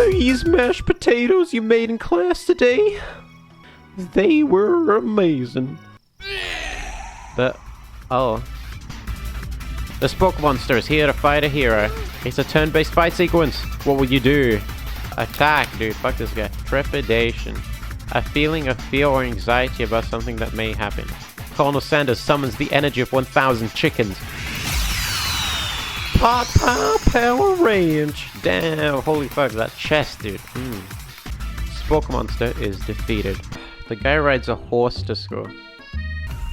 These mashed potatoes you made in class today, they were amazing. Oh. The Spook Monster is here to fight a hero. It's a turn-based fight sequence. What will you do? Attack, dude. Fuck this guy. Trepidation. A feeling of fear or anxiety about something that may happen. Colonel Sanders summons the energy of 1,000 chickens. Power range. Damn, holy fuck, that chest, dude. Spook Monster is defeated. The guy rides a horse to school.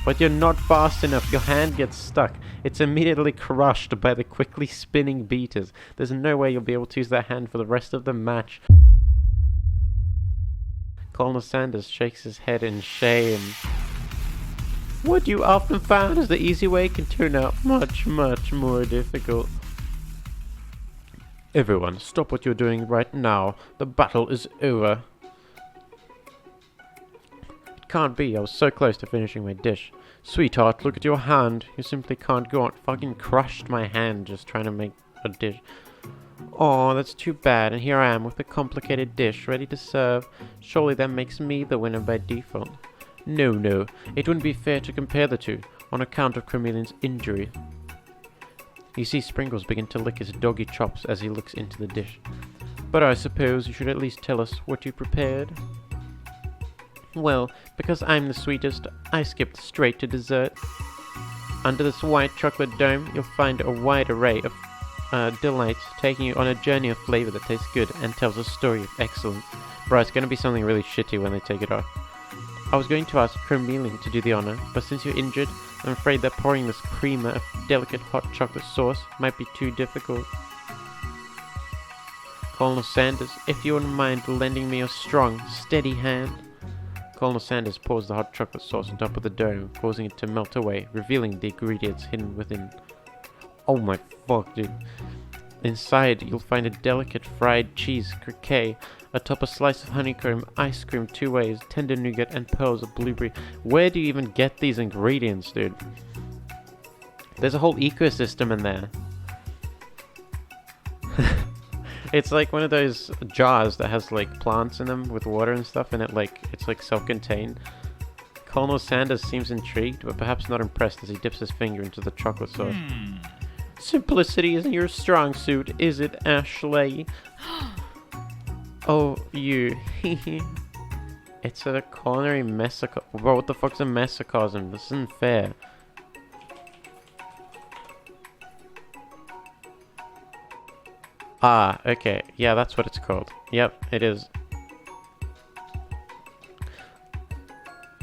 But you're not fast enough, your hand gets stuck. It's immediately crushed by the quickly spinning beaters. There's no way you'll be able to use that hand for the rest of the match. Colonel Sanders shakes his head in shame. What you often found is the easy way can turn out much more difficult. Everyone, stop what you're doing right now. The battle is over. It can't be, I was so close to finishing my dish. Sweetheart, look at your hand. You simply can't go on. Fucking crushed my hand just trying to make a dish. Oh, that's too bad, and here I am with a complicated dish ready to serve. Surely that makes me the winner by default. No, it wouldn't be fair to compare the two, on account of Chameleon's injury. You see Sprinkles begin to lick his doggy chops as he looks into the dish. But I suppose you should at least tell us what you prepared. Well, because I'm the sweetest, I skipped straight to dessert. Under this white chocolate dome, you'll find a wide array of delights, taking you on a journey of flavor that tastes good and tells a story of excellence. Bro, it's gonna be something really shitty when they take it off. I was going to ask Chameleon to do the honor, but since you're injured, I'm afraid that pouring this creamer of delicate hot chocolate sauce might be too difficult. Colonel Sanders, if you wouldn't mind lending me a strong, steady hand. Colonel Sanders pours the hot chocolate sauce on top of the dough, causing it to melt away, revealing the ingredients hidden within. Oh my fuck, dude. Inside, you'll find a delicate fried cheese croquet, atop a slice of honeycomb, ice cream 2 ways, tender nougat, and pearls of blueberry. Where do you even get these ingredients, dude? There's a whole ecosystem in there. It's like one of those jars that has like plants in them with water and stuff, and it's like self-contained. Colonel Sanders seems intrigued, but perhaps not impressed as he dips his finger into the chocolate sauce. Simplicity isn't your strong suit, is it, Ashley? Oh, you. It's a culinary messacosm. Bro, what the fuck's a messacosm? This isn't fair. Ah, okay. Yeah, that's what it's called. Yep, it is.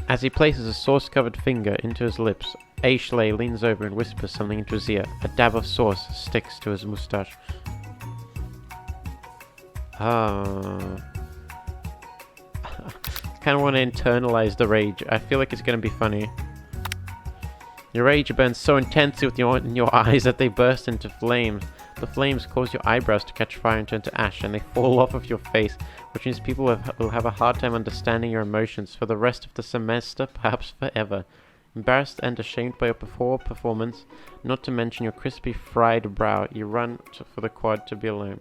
As he places a sauce-covered finger into his lips, Ashley leans over and whispers something into his ear. A dab of sauce sticks to his moustache. Kind of want to internalize the rage. I feel like it's going to be funny. Your rage burns so intensely in your eyes that they burst into flames. The flames cause your eyebrows to catch fire and turn to ash, and they fall off of your face, which means people will have a hard time understanding your emotions for the rest of the semester, perhaps forever. Embarrassed and ashamed by your poor performance, not to mention your crispy fried brow, you run for the quad to be alone.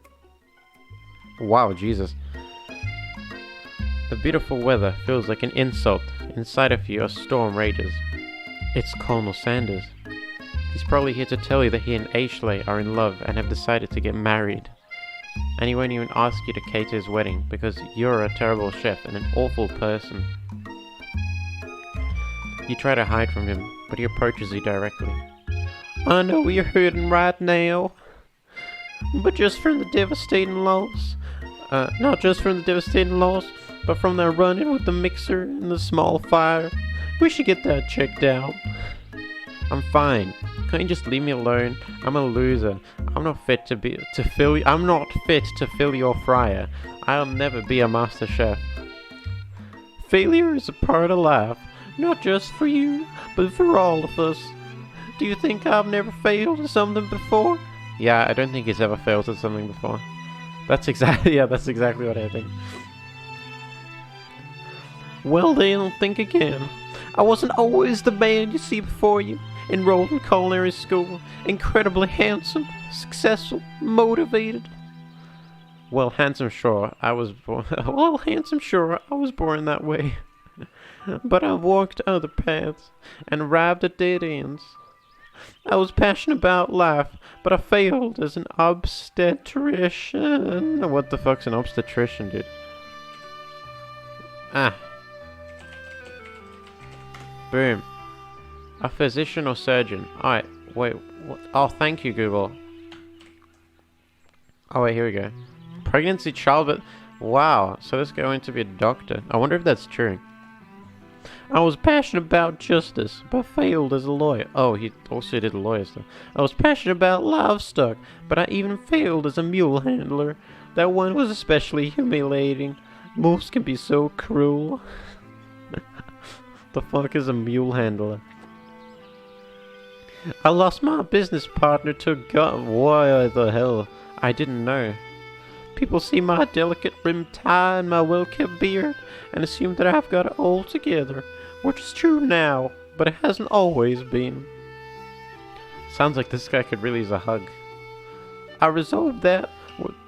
Wow, Jesus. The beautiful weather feels like an insult. Inside of you, a storm rages. It's Colonel Sanders. He's probably here to tell you that he and Ashley are in love and have decided to get married. And he won't even ask you to cater his wedding because you're a terrible chef and an awful person. You try to hide from him, but he approaches you directly. I know you're hurting right now, but just from the devastating loss. Not just from the devastating loss, but from that run-in with the mixer and the small fire. We should get that checked out. I'm fine. Can't you just leave me alone? I'm a loser. I'm not fit to fill your fryer. I'll never be a master chef. Failure is a part of life, not just for you, but for all of us. Do you think I've never failed at something before? Yeah, I don't think he's ever failed at something before. That's exactly what I think. Well then, think again. I wasn't always the man you see before you. Enrolled in culinary school, incredibly handsome, successful, motivated. Well, handsome, sure, I was born. Well, handsome, sure, I was born that way. But I've walked other paths and arrived at dead ends. I was passionate about life, but I failed as an obstetrician. What the fuck's an obstetrician, dude? Ah. Boom. A physician or surgeon. Alright, wait, what? Oh, thank you, Google. Oh, wait, here we go. Pregnancy, childbirth. Wow, so this is going to be a doctor. I wonder if that's true. I was passionate about justice, but failed as a lawyer. Oh, he also did lawyer stuff. I was passionate about livestock, but I even failed as a mule handler. That one was especially humiliating. Moves can be so cruel. The fuck is a mule handler? I lost my business partner to God. Why the hell? I didn't know. People see my delicate rimmed tie and my well-kept beard and assume that I've got it all together, which is true now, but it hasn't always been. Sounds like this guy could really use a hug. I resolved that.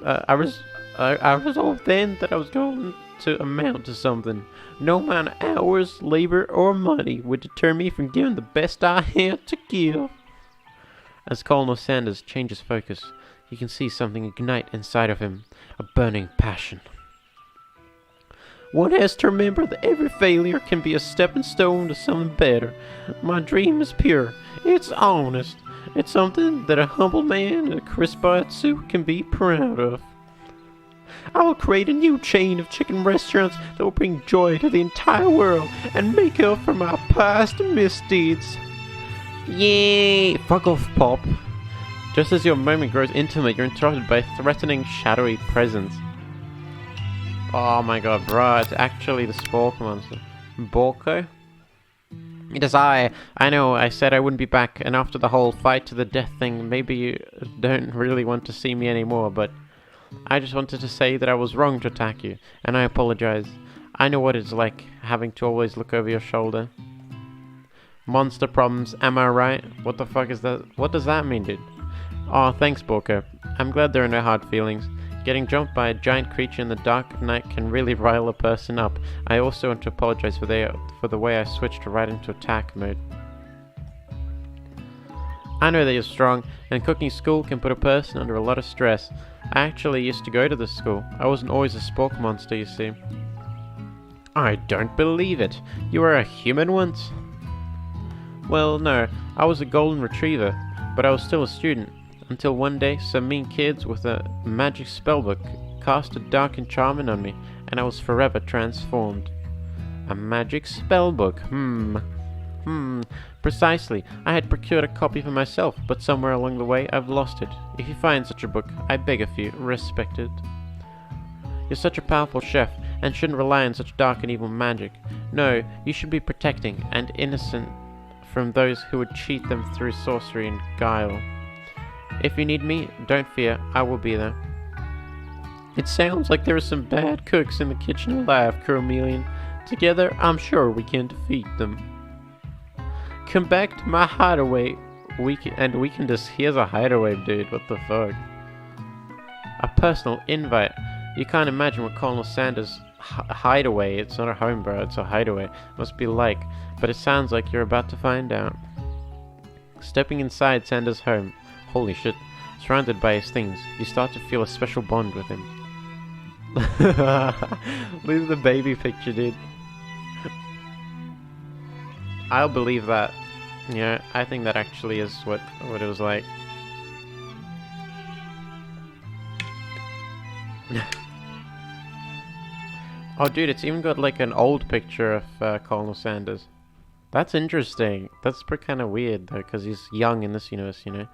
I resolved then that I was going to amount to something. No amount of hours, labor, or money would deter me from giving the best I had to give. As Colonel Sanders changes focus, you can see something ignite inside of him, a burning passion. One has to remember that every failure can be a stepping stone to something better. My dream is pure. It's honest. It's something that a humble man in a crisp-eyed suit can be proud of. I will create a new chain of chicken restaurants that will bring joy to the entire world and make up for my past misdeeds. Yay! Fuck off, Pop. Just as your moment grows intimate, you're interrupted by a threatening, shadowy presence. Oh my god, bruh, it's actually the Spork monster. Borko? It is I know, I said I wouldn't be back, and after the whole fight to the death thing, maybe you don't really want to see me anymore, but I just wanted to say that I was wrong to attack you, and I apologize. I know what it's like, having to always look over your shoulder. Monster problems, am I right? What the fuck is that? What does that mean, dude? Aw, thanks, Borko. I'm glad there are no hard feelings. Getting jumped by a giant creature in the dark of night can really rile a person up. I also want to apologize for the way I switched right into attack mode. I know that you're strong, and cooking school can put a person under a lot of stress. I actually used to go to this school. I wasn't always a Spork monster, you see. I don't believe it. You were a human once? Well, no. I was a golden retriever, but I was still a student. Until one day, some mean kids with a magic spellbook cast a dark enchantment on me, and I was forever transformed. A magic spellbook, Precisely. I had procured a copy for myself, but somewhere along the way I've lost it. If you find such a book, I beg of you, respect it. You're such a powerful chef, and shouldn't rely on such dark and evil magic. No, you should be protecting and innocent from those who would cheat them through sorcery and guile. If you need me, don't fear, I will be there. It sounds like there are some bad cooks in the kitchen alive, Chromeleon. Together, I'm sure we can defeat them. Come back to my hideaway, we can just... Here's a hideaway, dude, what the fuck? A personal invite. You can't imagine what Colonel Sanders' hideaway, it's not a home, bro, it's a hideaway, must be like, but it sounds like you're about to find out. Stepping inside Sanders' home, holy shit, surrounded by his things, you start to feel a special bond with him. Look at the baby picture, dude. I'll believe that. Yeah, I think that actually is what it was like. Oh, dude, it's even got like an old picture of Colonel Sanders. That's interesting. That's kind of weird though, because he's young in this universe, you know.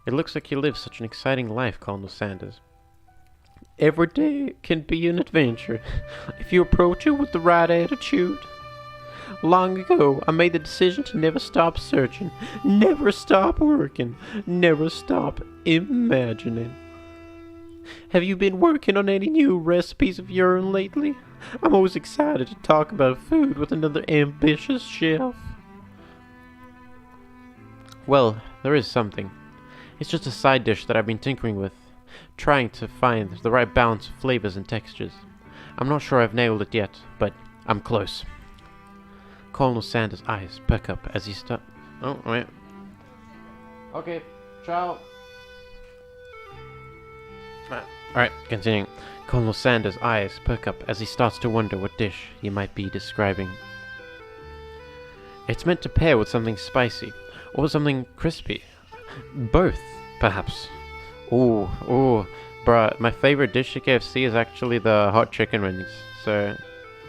It looks like you live such an exciting life, Colonel Sanders. Every day can be an adventure, if you approach it with the right attitude. Long ago, I made the decision to never stop searching, never stop working, never stop imagining. Have you been working on any new recipes of your own lately? I'm always excited to talk about food with another ambitious chef. Well, there is something. It's just a side dish that I've been tinkering with, trying to find the right balance of flavors and textures. I'm not sure I've nailed it yet, but I'm close. Colonel Sanders' eyes perk up as he Oh, wait. Okay, ciao. Alright, continuing. Colonel Sanders' eyes perk up as he starts to wonder what dish he might be describing. It's meant to pair with something spicy, or something crispy. Both, perhaps. Ooh, bruh, my favorite dish at KFC is actually the hot chicken wings, so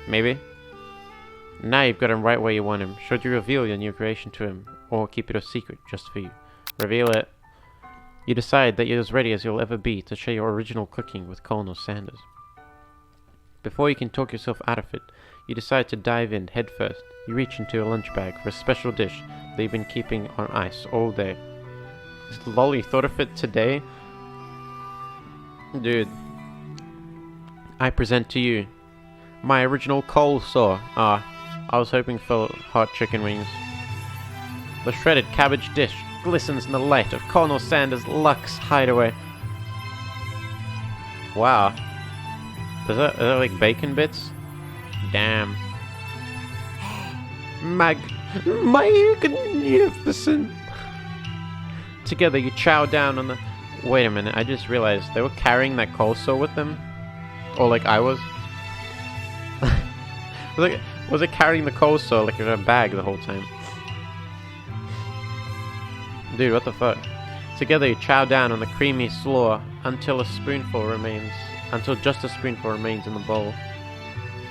maybe? Now you've got him right where you want him. Should you reveal your new creation to him, or keep it a secret just for you? Reveal it. You decide that you're as ready as you'll ever be to share your original cooking with Colonel Sanders. Before you can talk yourself out of it, you decide to dive in headfirst. You reach into your lunch bag for a special dish that you've been keeping on ice all day. Lol, you thought of it today? Dude. I present to you my original coleslaw. I was hoping for hot chicken wings. The shredded cabbage dish glistens in the light of Colonel Sanders' Lux hideaway. Wow. Is that like bacon bits? Damn. Magnificent. Together you chow down on the... Wait a minute, I just realized they were carrying that coleslaw with them? Or like I was? Was it carrying the coleslaw like in a bag the whole time? Dude, what the fuck? Together you chow down on the creamy slaw until just a spoonful remains in the bowl.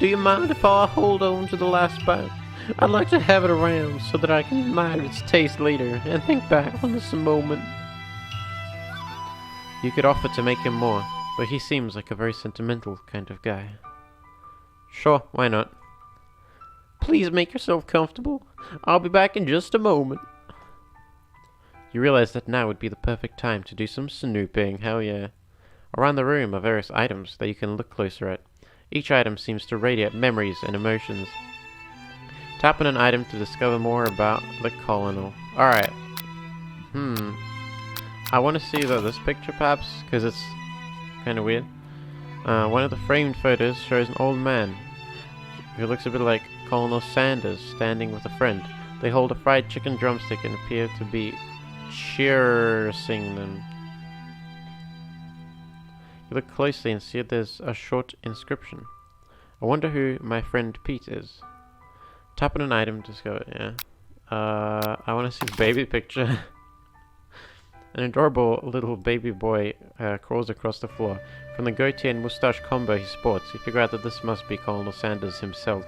Do you mind if I hold on to the last bite? I'd like to have it around so that I can admire its taste later and think back on this moment. You could offer to make him more, but he seems like a very sentimental kind of guy. Sure, why not? Please make yourself comfortable. I'll be back in just a moment. You realize that now would be the perfect time to do some snooping, hell yeah. Around the room are various items that you can look closer at. Each item seems to radiate memories and emotions. Tap on an item to discover more about the colonel. Alright. I want to see this picture perhaps, because it's kind of weird. One of the framed photos shows an old man who looks a bit like Colonel Sanders standing with a friend. They hold a fried chicken drumstick and appear to be cheersing them. You look closely and see there's a short inscription. I wonder who my friend Pete is. Tap on an item to discover, yeah. I want to see the baby picture. An adorable little baby boy crawls across the floor. From the goatee and moustache combo he sports, you figure out that this must be Colonel Sanders himself.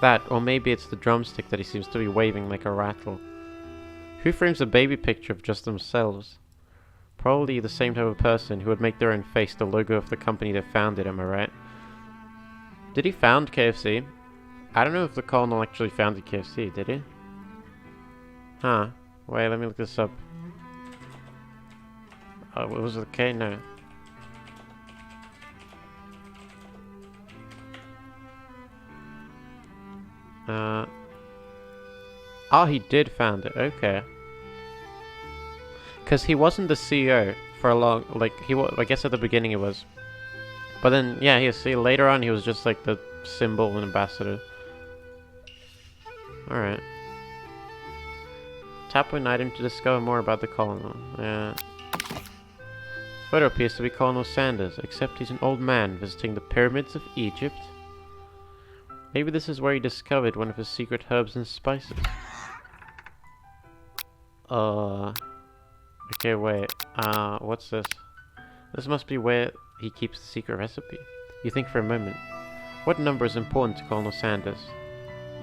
That, or maybe it's the drumstick that he seems to be waving like a rattle. Who frames a baby picture of just themselves? Probably the same type of person who would make their own face the logo of the company that founded, am I right? Did he found KFC? I don't know if the Colonel actually founded KFC, did he? Huh. Wait, let me look this up. Was it K? No. Oh, he did found it. Okay. Because he wasn't the CEO for a long... Like, I guess at the beginning he was. But then, yeah, later on he was just like the symbol and ambassador. Alright. Tap an item to discover more about the colonel. Yeah. Photo appears to be Colonel Sanders, except he's an old man visiting the pyramids of Egypt. Maybe this is where he discovered one of his secret herbs and spices. Okay, wait. What's this? This must be where he keeps the secret recipe. You think for a moment. What number is important to Colonel Sanders?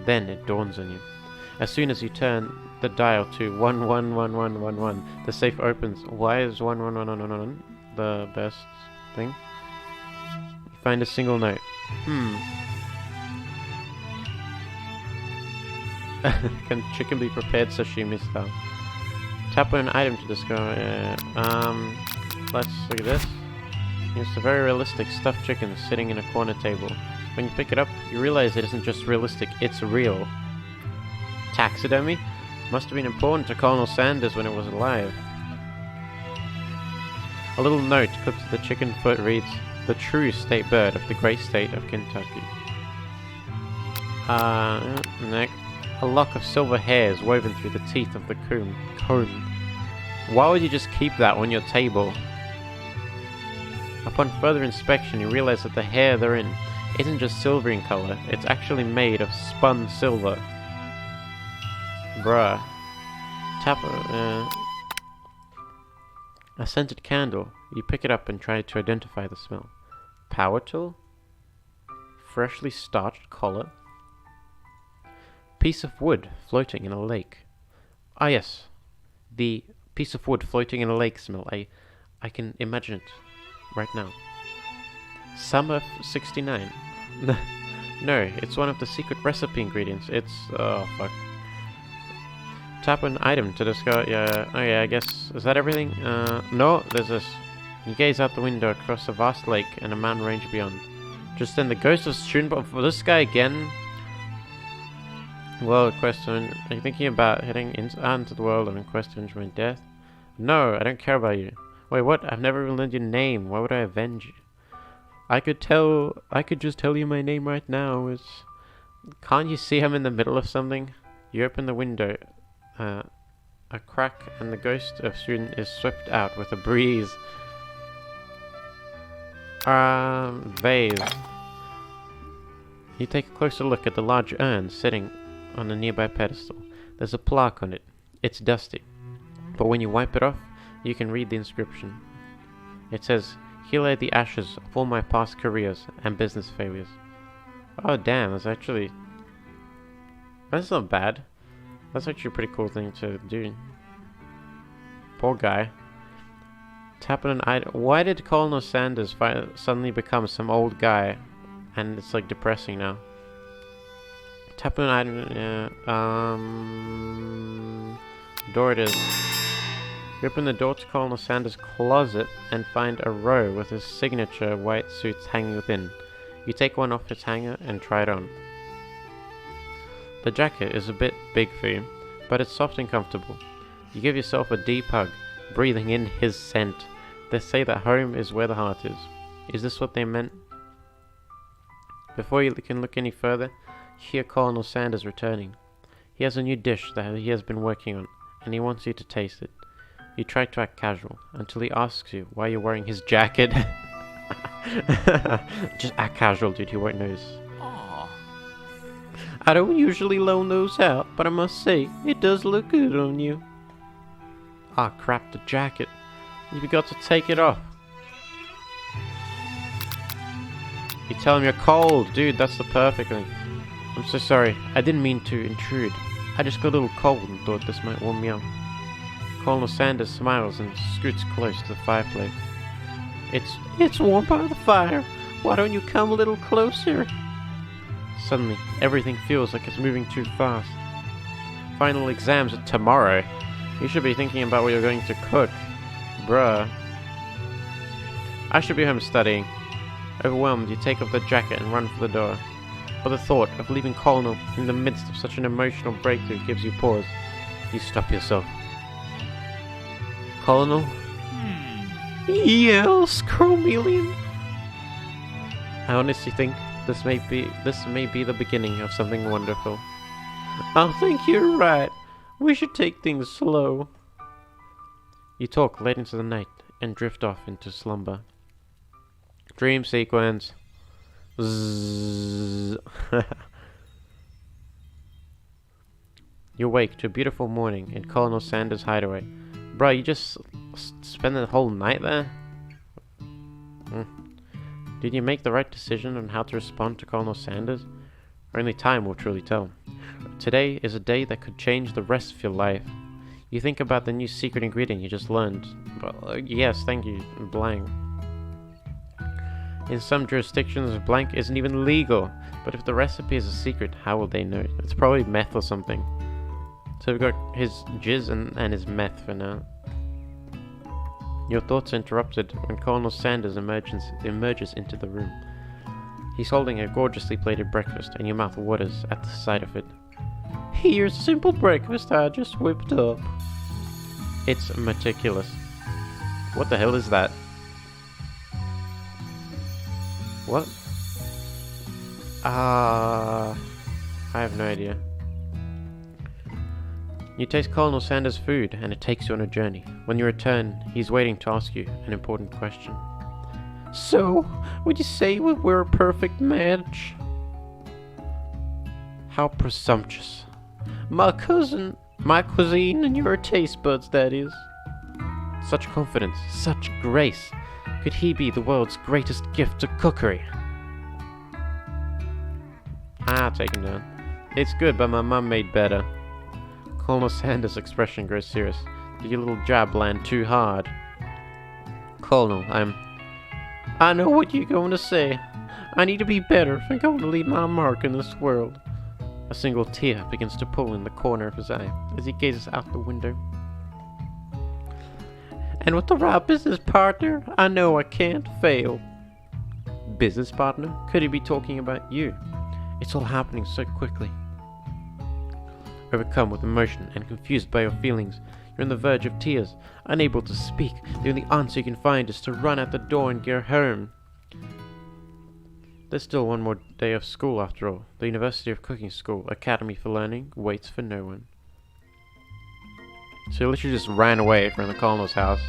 Then it dawns on you. As soon as you turn the dial to 111111, the safe opens. Why is 111111 the best thing? You find a single note. Can chicken be prepared sashimi style? Tap on an item to discover. Let's look at this. It's a very realistic stuffed chicken sitting in a corner table. When you pick it up, you realize it isn't just realistic, it's real. Taxidermy? Must have been important to Colonel Sanders when it was alive. A little note clipped to the chicken foot reads, "The true state bird of the great state of Kentucky." Next. A lock of silver hairs woven through the teeth of the comb. Why would you just keep that on your table? Upon further inspection, you realize that the hair therein isn't just silver in color, it's actually made of spun silver. Bruh. Tap a scented candle. You pick it up and try to identify the smell. Power tool? Freshly starched collar? Piece of wood floating in a lake. Ah yes, the piece of wood floating in a lake smell. I can imagine it right now. Summer 69. No, it's one of the secret recipe ingredients. It's oh fuck. Tap an item to discover. Yeah. Oh yeah. I guess is that everything? No. There's this. You gaze out the window across a vast lake and a mountain range beyond. Just then, the ghost of student. But for this guy again. Well, question. Are you thinking about heading out into the world in quest to avenge my death? No, I don't care about you. Wait, what? I've never even learned your name. Why would I avenge you? I could just tell you my name right now. Can't you see I'm in the middle of something? You open the window, a crack, and the ghost of student is swept out with a breeze. Vase. You take a closer look at the large urn sitting on a nearby pedestal. There's a plaque on it. It's dusty, but when you wipe it off, you can read the inscription. It says, "Here lay the ashes of all my past careers and business failures." Oh damn, that's not bad. That's actually a pretty cool thing to do. Poor guy. Tap on an item. Why did Colonel Sanders suddenly become some old guy? And it's like depressing now. Tap on an item. Door it is. You open the door to Colonel Sanders' closet and find a row with his signature white suits hanging within. You take one off its hanger and try it on. The jacket is a bit big for you, but it's soft and comfortable. You give yourself a deep hug, breathing in his scent. They say that home is where the heart is. Is this what they meant? Before you can look any further, you hear Colonel Sanders returning. He has a new dish that he has been working on, and he wants you to taste it. You try to act casual, until he asks you why you're wearing his jacket. Just act casual, dude, he won't notice. Aww. I don't usually loan those out, but I must say, it does look good on you. Ah, crap, the jacket. You forgot to take it off. You tell him you're cold. Dude, that's the perfect thing. I'm so sorry. I didn't mean to intrude. I just got a little cold and thought this might warm me up. Colonel Sanders smiles and scoots close to the fireplace. It's warm by the fire. Why don't you come a little closer? Suddenly, everything feels like it's moving too fast. Final exams are tomorrow. You should be thinking about what you're going to cook. Bruh. I should be home studying. Overwhelmed, you take off the jacket and run for the door. But the thought of leaving Colonel in the midst of such an emotional breakthrough gives you pause. You stop yourself. Colonel? Yes, Chromelian. I honestly think this may be the beginning of something wonderful. I think you're right. We should take things slow. You talk late into the night and drift off into slumber. Dream sequence. Zzz. You wake to a beautiful morning in Colonel Sanders' hideaway. Bro, you just spend the whole night there? Did you make the right decision on how to respond to Colonel Sanders? Only time will truly tell. Today is a day that could change the rest of your life. You think about the new secret ingredient you just learned. Yes, thank you, blank. In some jurisdictions, blank isn't even legal. But if the recipe is a secret, how will they know? It's probably meth or something. So we've got his jizz and his meth for now. Your thoughts are interrupted when Colonel Sanders emerges into the room. He's holding a gorgeously plated breakfast, and your mouth waters at the sight of it. Here's a simple breakfast I just whipped up. It's meticulous. What the hell is that? What? I have no idea. You taste Colonel Sanders' food, and it takes you on a journey. When you return, he's waiting to ask you an important question. So, would you say we're a perfect match? How presumptuous. My cuisine, and your taste buds, that is. Such confidence, such grace. Could he be the world's greatest gift to cookery? I'll take him down. It's good, but my mum made better. Colonel Sanders' expression grows serious. Did your little jab land too hard? Colonel, I know what you're going to say. I need to be better if I'm going to leave my mark in this world. A single tear begins to pull in the corner of his eye as he gazes out the window. And with the right business partner, I know I can't fail. Business partner? Could he be talking about you? It's all happening so quickly. Overcome with emotion and confused by your feelings, you're on the verge of tears, unable to speak. The only answer you can find is to run out the door and go home. There's still one more day of school after all. The University of Cooking School, Academy for Learning, waits for no one. So you literally just ran away from the Colonel's house.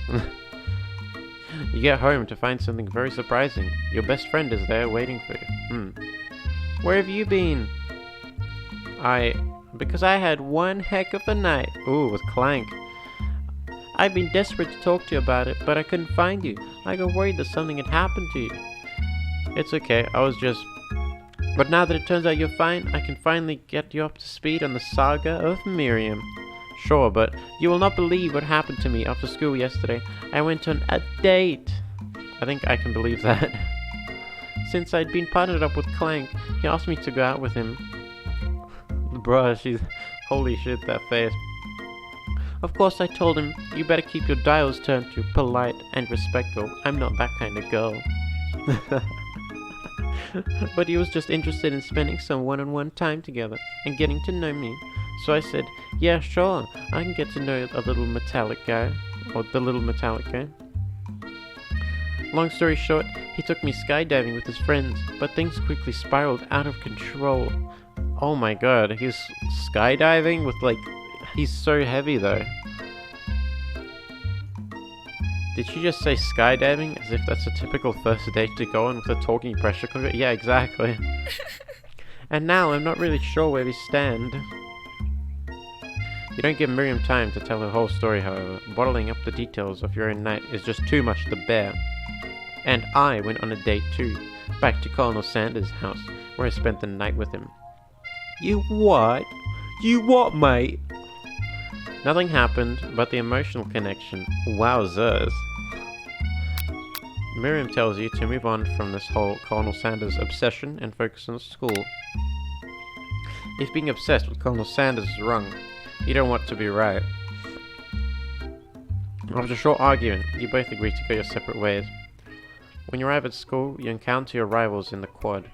You get home to find something very surprising. Your best friend is there waiting for you. Where have you been? Because I had one heck of a night. Ooh, with Clank. I've been desperate to talk to you about it, but I couldn't find you. I got worried that something had happened to you. It's okay, But now that it turns out you're fine, I can finally get you up to speed on the saga of Miriam. Sure, but you will not believe what happened to me after school yesterday. I went on a date. I think I can believe that. Since I'd been partnered up with Clank, he asked me to go out with him. Bruh, holy shit, that face. Of course I told him, you better keep your dials turned to polite and respectful. I'm not that kind of girl. But he was just interested in spending some one-on-one time together and getting to know me. So I said, yeah, sure, I can get to know a little metallic guy. Or the little metallic guy. Long story short, he took me skydiving with his friends, but things quickly spiraled out of control. Oh my god, he's skydiving with he's so heavy though. Did she just say skydiving as if that's a typical first date to go on with a talking pressure cooker? Yeah, exactly. And now I'm not really sure where we stand. You don't give Miriam time to tell her whole story, however. Bottling up the details of your own night is just too much to bear. And I went on a date too, back to Colonel Sanders' house, where I spent the night with him. You what? You what, mate? Nothing happened but the emotional connection. Wowzers. Miriam tells you to move on from this whole Colonel Sanders obsession and focus on school. If being obsessed with Colonel Sanders is wrong, you don't want to be right. After a short argument, you both agree to go your separate ways. When you arrive at school, you encounter your rivals in the quad.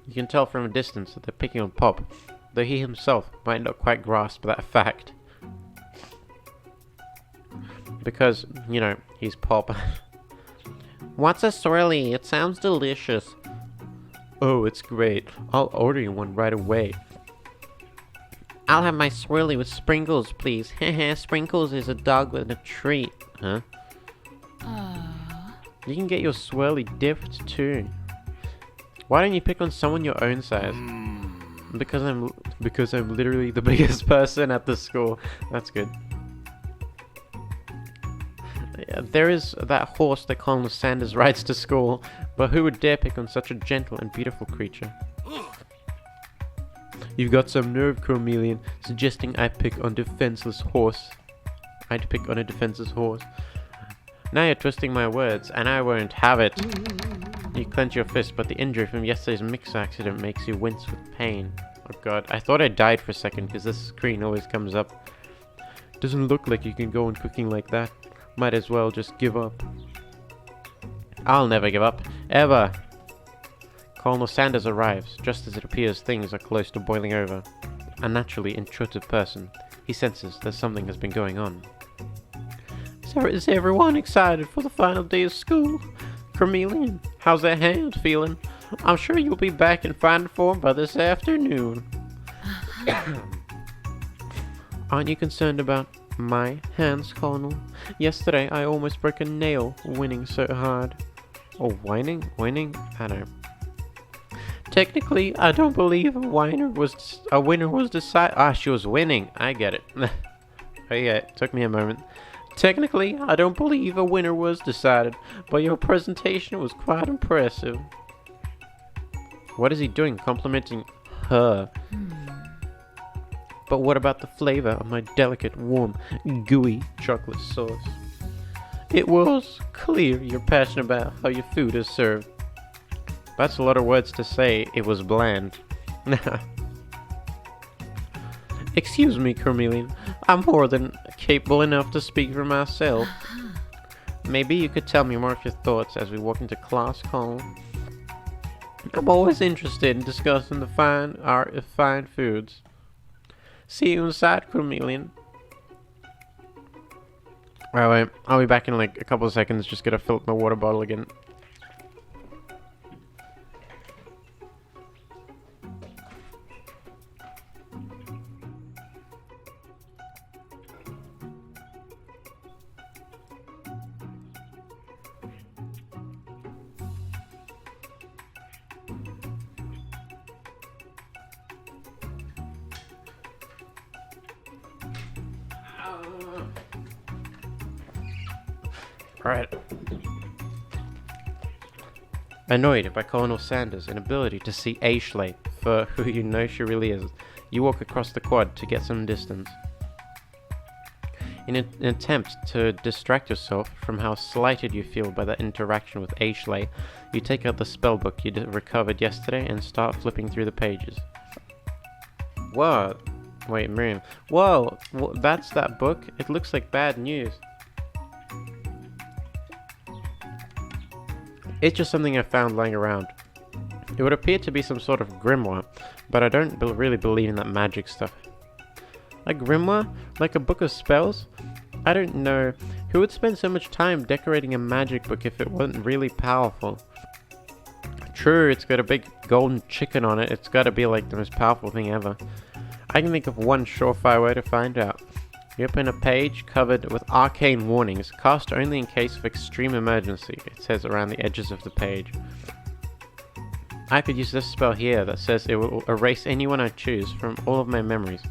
You can tell from a distance that they're picking on Pop, though he himself might not quite grasp that fact. Because, you know, he's Pop. What's a swirly? It sounds delicious. Oh, it's great. I'll order you one right away. I'll have my swirly with sprinkles, please. Heh Sprinkles is a dog with a treat. Huh? You can get your swirly dipped too. Why don't you pick on someone your own size? Because I'm literally the biggest person at the school. That's good. Yeah, there is that horse that Colonel Sanders rides to school, but who would dare pick on such a gentle and beautiful creature? You've got some nerve, Chromeleon, suggesting I pick on defenseless horse. I'd pick on a defenseless horse. Now you're twisting my words, and I won't have it. You clench your fist, but the injury from yesterday's mix accident makes you wince with pain. Oh god, I thought I died for a second, because this screen always comes up. Doesn't look like you can go on cooking like that. Might as well just give up. I'll never give up. Ever. Colonel Sanders arrives, just as it appears things are close to boiling over. a naturally intuitive person, he senses that something has been going on. Is everyone excited for the final day of school? Chameleon, how's that hand feeling? I'm sure you'll be back in fine form by this afternoon. Aren't you concerned about my hands, Colonel? Yesterday I almost broke a nail winning so hard. Oh, whining? I don't know. Technically, I don't believe a winner was decided. She was winning. I get it. Oh yeah, it took me a moment. Technically, I don't believe a winner was decided, but your presentation was quite impressive. What is he doing? Complimenting her. But what about the flavor of my delicate, warm, gooey chocolate sauce? It was clear you're passionate about how your food is served. That's a lot of words to say. It was bland. Excuse me, Chameleon. I'm more than capable enough to speak for myself. Maybe you could tell me more of your thoughts as we walk into class, Colonel. I'm always interested in discussing the fine art of fine foods. See you inside, Chameleon. Alright, I'll be back in like a couple of seconds. Just gotta fill up my water bottle again. Alright. Annoyed by Colonel Sanders' inability to see Ashley for who you know she really is, you walk across the quad to get some distance. In an attempt to distract yourself from how slighted you feel by that interaction with Ashley, you take out the spellbook you recovered yesterday and start flipping through the pages. What? Wait, Miriam. Whoa! That's that book? It looks like bad news. It's just something I found lying around. It would appear to be some sort of grimoire, but I don't really believe in that magic stuff. A grimoire? Like a book of spells? I don't know. Who would spend so much time decorating a magic book if it wasn't really powerful? True, it's got a big golden chicken on it. It's gotta be like the most powerful thing ever. I can think of one surefire way to find out. You open a page covered with arcane warnings, cast only in case of extreme emergency, it says around the edges of the page. I could use this spell here that says it will erase anyone I choose from all of my memories.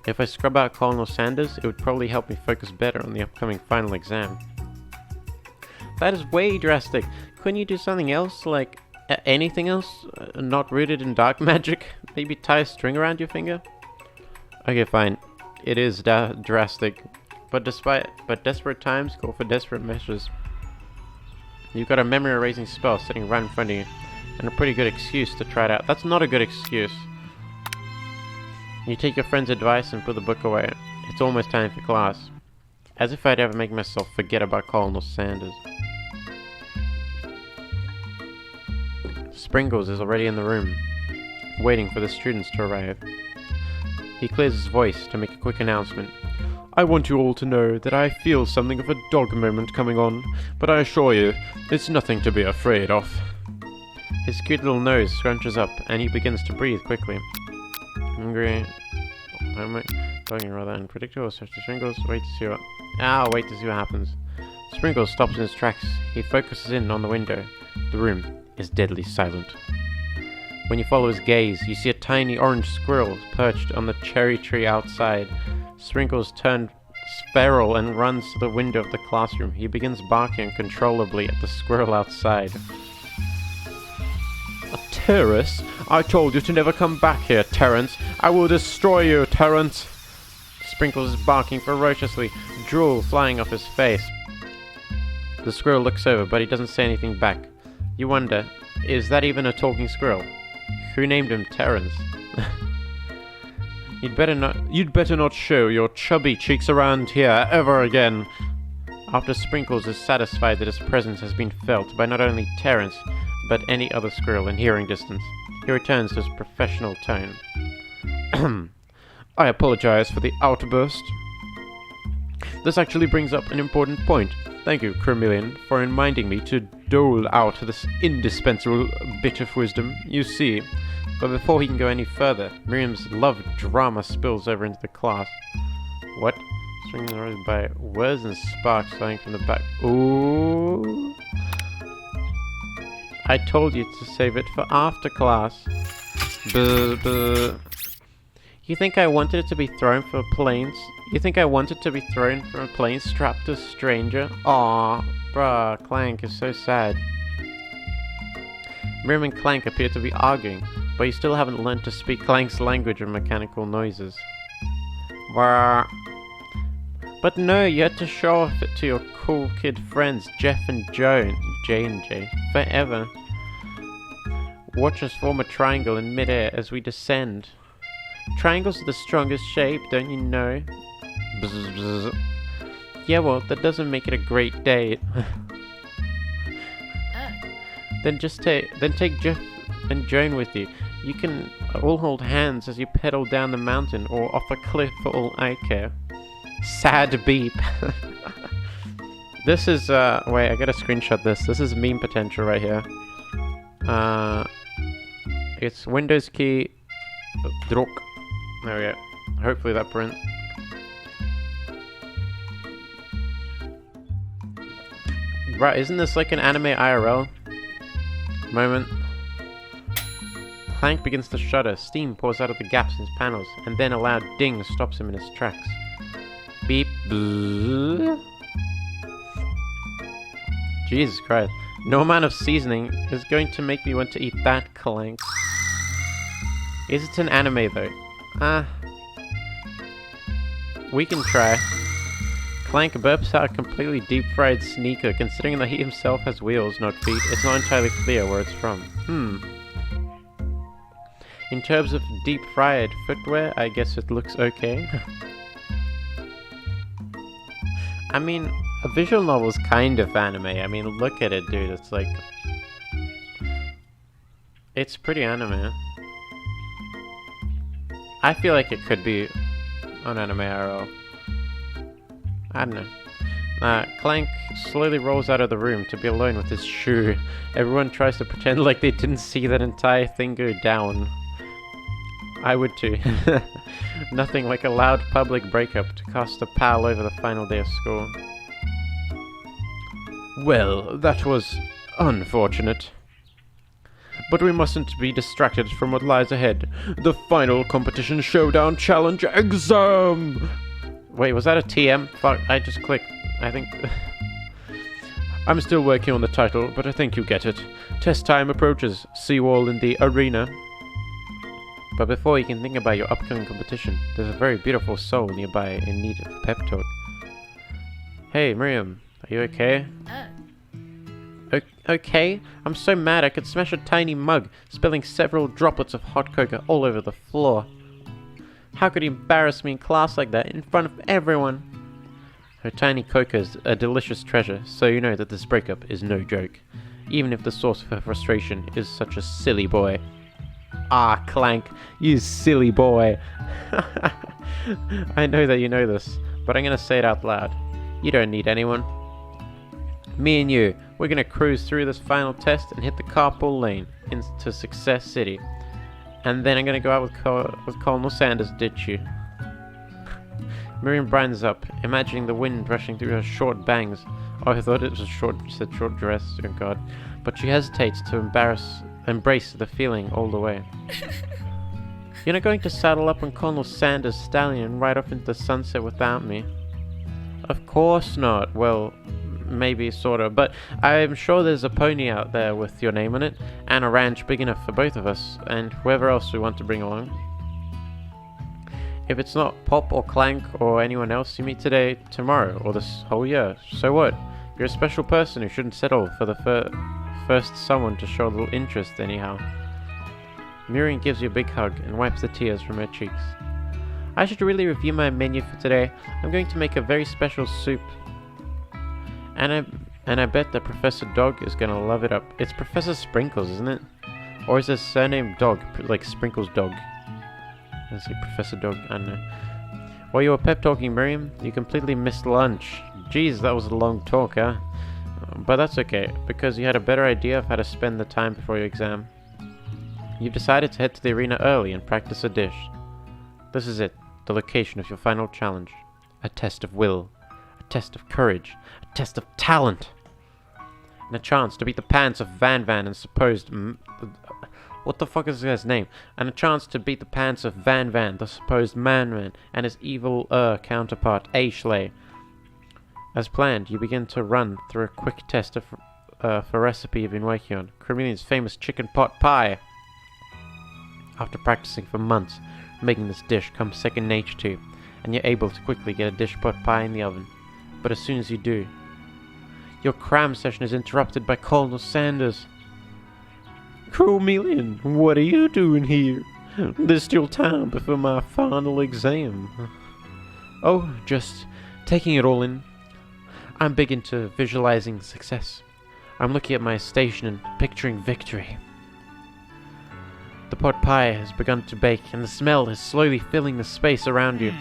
If I scrub out Colonel Sanders, it would probably help me focus better on the upcoming final exam. That is way drastic. Couldn't you do something else, like anything else, not rooted in dark magic? Maybe tie a string around your finger? Okay, fine. It is drastic, but desperate times call for desperate measures. You've got a memory erasing spell sitting right in front of you, and a pretty good excuse to try it out. That's not a good excuse. You take your friend's advice and put the book away. It's almost time for class. As if I'd ever make myself forget about Colonel Sanders. Sprinkles is already in the room, waiting for the students to arrive. He clears his voice to make a quick announcement. I want you all to know that I feel something of a dog moment coming on, but I assure you, it's nothing to be afraid of. His cute little nose scrunches up, and he begins to breathe quickly. Hungry. Talking rather unpredictable, such as Sprinkles. Wait to see what happens. Sprinkles stops in his tracks. He focuses in on the window. The room is deadly silent. When you follow his gaze, you see a tiny orange squirrel perched on the cherry tree outside. Sprinkles turns feral and runs to the window of the classroom. He begins barking uncontrollably at the squirrel outside. Terrace? I told you to never come back here, Terrence. I will destroy you, Terrence. Sprinkles is barking ferociously, drool flying off his face. The squirrel looks over, but he doesn't say anything back. You wonder, is that even a talking squirrel? Who named him Terrence? You'd better not show your chubby cheeks around here ever again. After Sprinkles is satisfied that his presence has been felt by not only Terrence, but any other squirrel in hearing distance, he returns to his professional tone. I apologize for the outburst. This actually brings up an important point. Thank you, Chromeleon, for reminding me to dole out this indispensable bit of wisdom. You see, but before he can go any further, Miriam's love drama spills over into the class. What? Stringing the rose by words and sparks flying from the back. Ooh. I told you to save it for after class. Buh, buh. You think I wanted it to be thrown from planes? You think I wanted to be thrown from a plane strapped to a stranger? Aw, bruh, Clank is so sad. Miriam and Clank appear to be arguing, but you still haven't learned to speak Clank's language of mechanical noises. Brr. But no, you had to show off it to your cool kid friends, Jeff and Joan, J and J, forever. Watch us form a triangle in midair as we descend. Triangles are the strongest shape, don't you know? Bzz, bzz. Yeah, well, that doesn't make it a great date. Then take Jeff and Joan with you. You can all hold hands as you pedal down the mountain or off a cliff for all I care. Sad beep. This is, wait, I gotta screenshot this. This is meme potential right here. It's Windows key, druk. There we go. Hopefully that prints. Right, isn't this like an anime IRL moment? Clank begins to shudder. Steam pours out of the gaps in his panels, and then a loud ding stops him in his tracks. Beep. Bzz. Jesus Christ. No amount of seasoning is going to make me want to eat that, Clank. Is it an anime though? We can try. Clank burps out a completely deep-fried sneaker. Considering that he himself has wheels, not feet, it's not entirely clear where it's from. In terms of deep-fried footwear, I guess it looks okay. I mean, a visual novel's kind of anime. I mean, look at it, dude. It's like... it's pretty anime. I feel like it could be an anime IRL. I don't know. Clank slowly rolls out of the room to be alone with his shoe. Everyone tries to pretend like they didn't see that entire thing go down. I would too. Nothing like a loud public breakup to cast a pall over the final day of school. Well, that was unfortunate. But we mustn't be distracted from what lies ahead. The final competition showdown challenge exam! Wait, was that a TM? Fuck, I just clicked. I think... I'm still working on the title, but I think you get it. Test time approaches. See you all in the arena. But before you can think about your upcoming competition, there's a very beautiful soul nearby in need of a pep talk. Hey, Miriam, are you okay? Okay? I'm so mad I could smash a tiny mug, spilling several droplets of hot cocoa all over the floor. How could he embarrass me in class like that, in front of everyone? Her tiny cocoa's a delicious treasure, so you know that this breakup is no joke. Even if the source of her frustration is such a silly boy. Ah, Clank, you silly boy. I know that you know this, but I'm gonna say it out loud. You don't need anyone. Me and you, we're gonna cruise through this final test and hit the carpool lane into Success City. And then I'm gonna go out with Colonel Sanders, ditch you. Miriam brightens up, imagining the wind rushing through her short bangs. Oh, I thought it was short dress, oh god. But she hesitates to embrace the feeling all the way. You're not going to saddle up on Colonel Sanders' stallion and ride off into the sunset without me? Of course not. Well, maybe, sorta, but I'm sure there's a pony out there with your name on it, and a ranch big enough for both of us, and whoever else we want to bring along. If it's not Pop or Clank or anyone else you meet today, tomorrow, or this whole year, so what? You're a special person who shouldn't settle for the first someone to show a little interest anyhow. Miriam gives you a big hug and wipes the tears from her cheeks. I should really review my menu for today. I'm going to make a very special soup. And I bet that Professor Dog is gonna love it up. It's Professor Sprinkles, isn't it? Or is his surname Dog, like Sprinkles Dog? Let's see, Professor Dog. I know. While you were pep talking, Miriam, you completely missed lunch. Jeez, that was a long talk, huh? But that's okay, because you had a better idea of how to spend the time before your exam. You've decided to head to the arena early and practice a dish. This is it, the location of your final challenge. A test of will, a test of courage, a test of talent, and a chance to beat the pants of Van Van and supposed... what the fuck is this guy's name? And a chance to beat the pants of Van Van, the supposed Man-Man, and his evil counterpart, Ashley. As planned, you begin to run through a quick test for recipe you've been working on, Chameleon's famous chicken pot pie. After practicing for months, making this dish comes second nature to you, and you're able to quickly get a dish pot pie in the oven. But as soon as you do, your cram session is interrupted by Colonel Sanders. Chameleon, what are you doing here? There's still time before my final exam. Oh, just taking it all in. I'm big into visualizing success. I'm looking at my station and picturing victory. The pot pie has begun to bake, and the smell is slowly filling the space around you.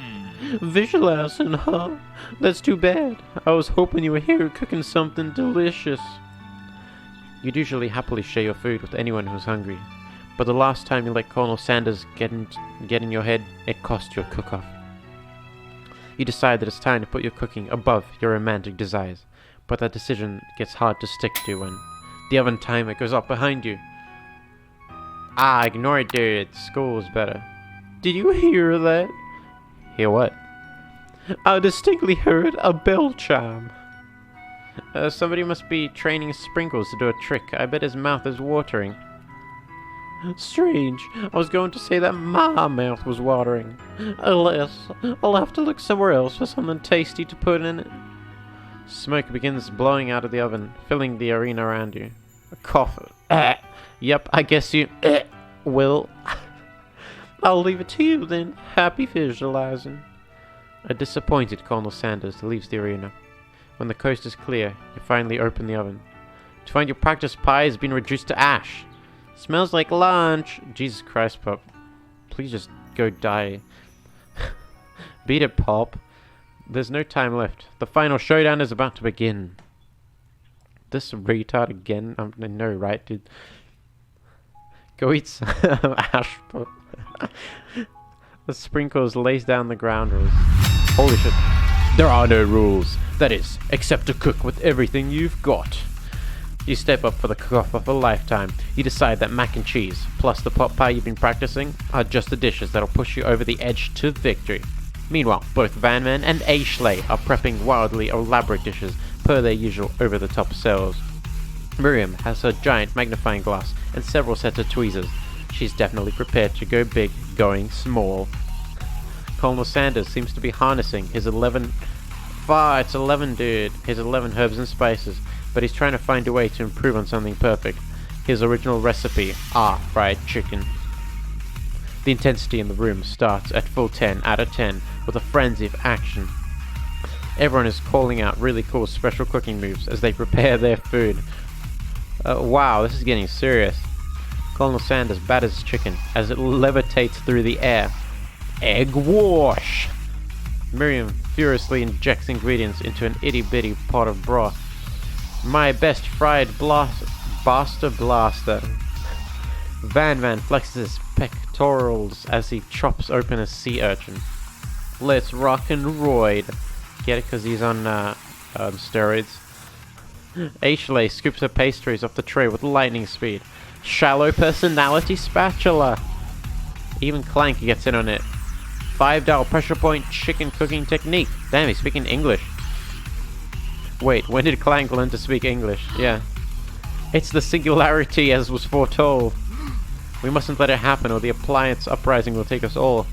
Visualizing, huh? That's too bad. I was hoping you were here cooking something delicious. You'd usually happily share your food with anyone who's hungry, but the last time you let Colonel Sanders get in your head, it cost you a cook-off. You decide that it's time to put your cooking above your romantic desires, but that decision gets hard to stick to when the oven timer goes off behind you. Ah, ignore it, dude. School's better. Did you hear that? Hear what? I distinctly heard a bell chime. Somebody must be training Sprinkles to do a trick. I bet his mouth is watering. Strange. I was going to say that my mouth was watering. Alas, I'll have to look somewhere else for something tasty to put in it. Smoke begins blowing out of the oven, filling the arena around you. A cough. Yep, I guess you will. I'll leave it to you then. Happy visualizing. A disappointed Colonel Sanders leaves the arena. When the coast is clear, you finally open the oven to find your practice pie has been reduced to ash. Smells like lunch. Jesus Christ, Pop. Please just go die. Beat it, Pop. There's no time left. The final showdown is about to begin. This retard again? I know, right, dude? Go eat some ash, Pop. The Sprinkles lays down the ground rules. Holy shit. There are no rules. That is, except to cook with everything you've got. You step up for the cook-off of a lifetime. You decide that mac and cheese, plus the pot pie you've been practicing, are just the dishes that'll push you over the edge to victory. Meanwhile, both Van Man and Ashley are prepping wildly elaborate dishes per their usual over-the-top selves. Miriam has her giant magnifying glass and several sets of tweezers. She's definitely prepared to go big, going small. Colonel Sanders seems to be harnessing his 11 herbs and spices, but he's trying to find a way to improve on something perfect. His original recipe, fried chicken. The intensity in the room starts at full 10 out of 10 with a frenzy of action. Everyone is calling out really cool special cooking moves as they prepare their food. Wow, this is getting serious. Colonel Sanders batters his chicken as it levitates through the air. Egg wash! Miriam furiously injects ingredients into an itty-bitty pot of broth. My best fried blaster. Van Van flexes his pectorals as he chops open a sea urchin. Let's rock and roid. Get it? Because he's on steroids. Ashley scoops her pastries off the tray with lightning speed. Shallow personality spatula. Even Clank gets in on it. $5 pressure point chicken cooking technique. Damn, he's speaking English. Wait, when did Clank learn to speak English? Yeah. It's the singularity as was foretold. We mustn't let it happen or the appliance uprising will take us all.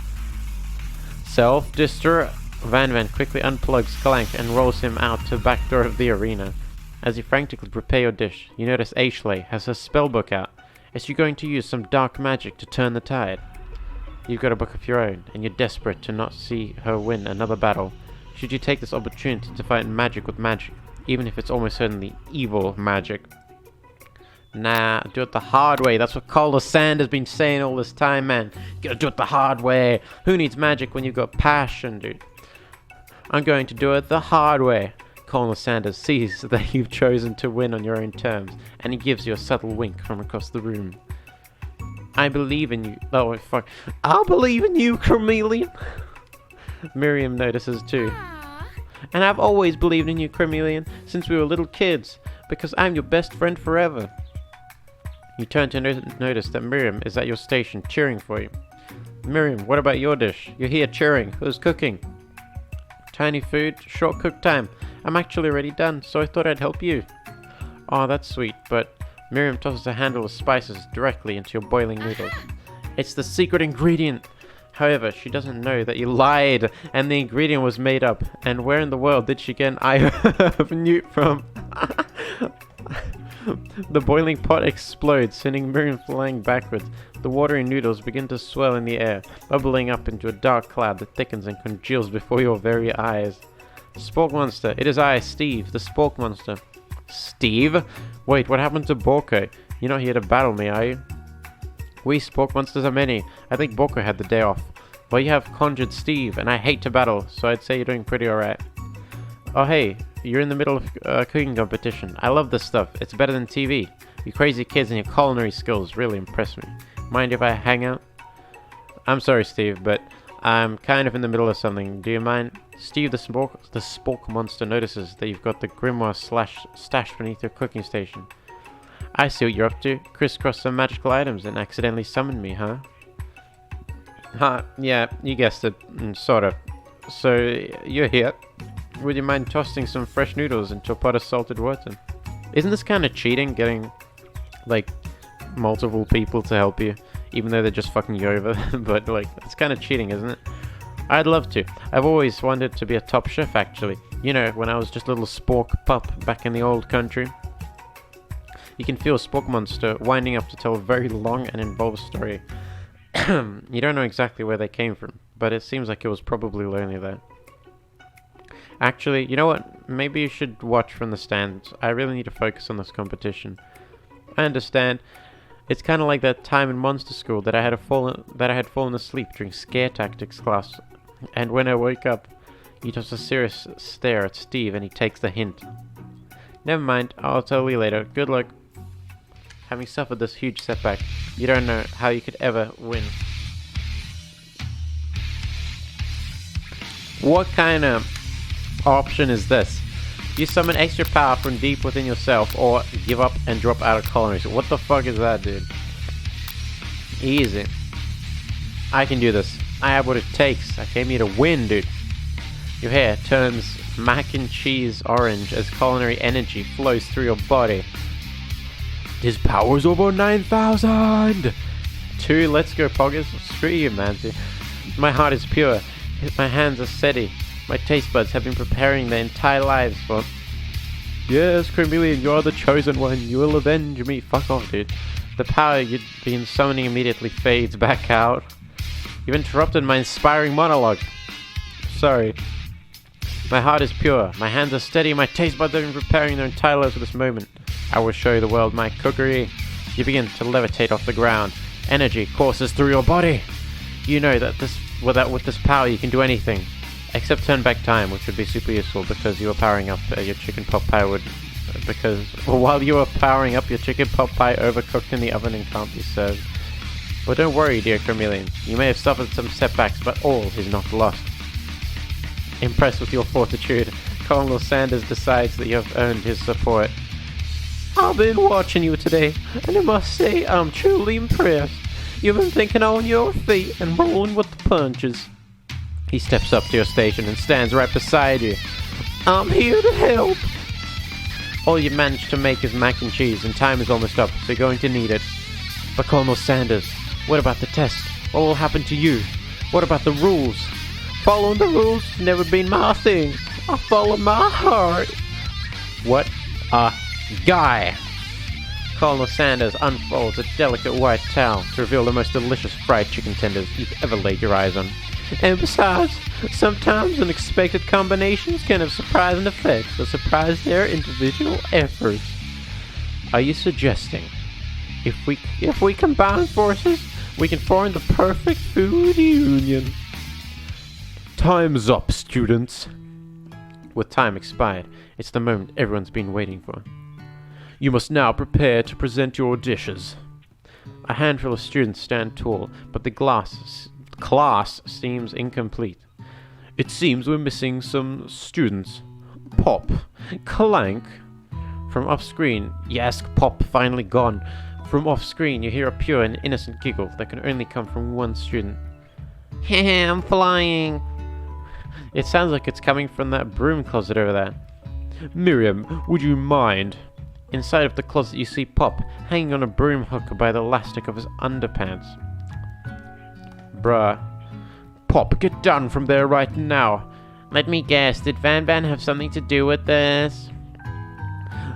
Self-destruct. Van Van quickly unplugs Clank and rolls him out to the back door of the arena. As you frantically prepare your dish, you notice Ashley has her spellbook out. Is she going to use some dark magic to turn the tide? You've got a book of your own, and you're desperate to not see her win another battle. Should you take this opportunity to fight magic with magic, even if it's almost certainly evil magic? Nah, do it the hard way. That's what Colonel Sanders been saying all this time, man. You gotta do it the hard way. Who needs magic when you've got passion, dude? I'm going to do it the hard way. Colonel Sanders sees that you've chosen to win on your own terms, and he gives you a subtle wink from across the room. I believe in you. Oh, fuck. I'll believe in you, Chameleon. Miriam notices too. And I've always believed in you, Chameleon, since we were little kids, because I'm your best friend forever. You turn to notice that Miriam is at your station cheering for you. Miriam, what about your dish? You're here cheering. Who's cooking? Tiny food, short cook time. I'm actually already done, so I thought I'd help you. Oh, that's sweet, but Miriam tosses a handle of spices directly into your boiling noodles. It's the secret ingredient. However, she doesn't know that you lied and the ingredient was made up. And where in the world did she get an eye of newt from? The boiling pot explodes, sending Miriam flying backwards. The watery noodles begin to swell in the air, bubbling up into a dark cloud that thickens and congeals before your very eyes. Spork Monster, it is I, Steve, the Spork Monster. Steve? Wait, what happened to Borko? You're not here to battle me, are you? We Spork Monsters are many. I think Borko had the day off. Well, you have conjured Steve, and I hate to battle, so I'd say you're doing pretty alright. Oh hey, you're in the middle of a cooking competition. I love this stuff. It's better than TV. You crazy kids and your culinary skills really impress me. Mind if I hang out? I'm sorry, Steve, but I'm kind of in the middle of something. Do you mind? Steve the Spork Monster notices that you've got the grimoire stashed beneath your cooking station. I see what you're up to. Crisscross some magical items and accidentally summoned me, huh? Yeah, you guessed it. Sort of. So, you're here. Would you mind tossing some fresh noodles into a pot of salted water? Isn't this kind of cheating, getting, like, multiple people to help you? Even though they're just fucking you over. But, like, it's kind of cheating, isn't it? I'd love to. I've always wanted to be a top chef, actually. You know, when I was just a little spork pup back in the old country. You can feel Spork Monster winding up to tell a very long and involved story. You don't know exactly where they came from, but it seems like it was probably lonely there. Actually, you know what? Maybe you should watch from the stands. I really need to focus on this competition. I understand. It's kind of like that time in Monster School that I had fallen asleep during Scare Tactics class, and when I woke up, he does a serious stare at Steve, and he takes the hint. Never mind. I'll tell you later. Good luck. Having suffered this huge setback, you don't know how you could ever win. What kind of option is this? You summon extra power from deep within yourself, or give up and drop out of colonies. What the fuck is that, dude? Easy. I can do this. I have what it takes. I came here to win, dude. Your hair turns mac and cheese orange as culinary energy flows through your body. His power's over 9,000! 2, let's go, Poggers. Screw you, Manzi. My heart is pure. My hands are steady. My taste buds have been preparing their entire lives for... Yes, Chameleon, you're the chosen one. You will avenge me. Fuck off, dude. The power you'd been summoning immediately fades back out. You've interrupted my inspiring monologue. Sorry. My heart is pure. My hands are steady. My taste buds have been preparing their entire lives for this moment. I will show the world my cookery. You begin to levitate off the ground. Energy courses through your body. You know that with this power you can do anything. Except turn back time, which would be super useful because you were powering up your chicken pot pie while you were powering up your chicken pot pie overcooked in the oven and can't be served. But don't worry, dear Chameleon. You may have suffered some setbacks, but all is not lost. Impressed with your fortitude, Colonel Sanders decides that you have earned his support. I've been watching you today, and I must say I'm truly impressed. You've been thinking on your feet and rolling with the punches. He steps up to your station and stands right beside you. I'm here to help. All you managed to make is mac and cheese, and time is almost up, so you're going to need it. But Colonel Sanders, what about the test? What will happen to you? What about the rules? Following the rules has never been my thing. I follow my heart. What a guy! Colonel Sanders unfolds a delicate white towel to reveal the most delicious fried chicken tenders you've ever laid your eyes on. And besides, sometimes unexpected combinations can have surprising effects that surprise their individual efforts. Are you suggesting If we combine forces, we can form the perfect food union. Time's up, students. With time expired, it's the moment everyone's been waiting for. You must now prepare to present your dishes. A handful of students stand tall, but the class seems incomplete. It seems we're missing some students. Pop. Clank. From off-screen, yes, Pop finally gone. From off-screen, you hear a pure and innocent giggle that can only come from one student. Heh, I'm flying. It sounds like it's coming from that broom closet over there. Miriam, would you mind? Inside of the closet you see Pop, hanging on a broom hook by the elastic of his underpants. Bruh. Pop, get down from there right now. Let me guess, did Van Van have something to do with this?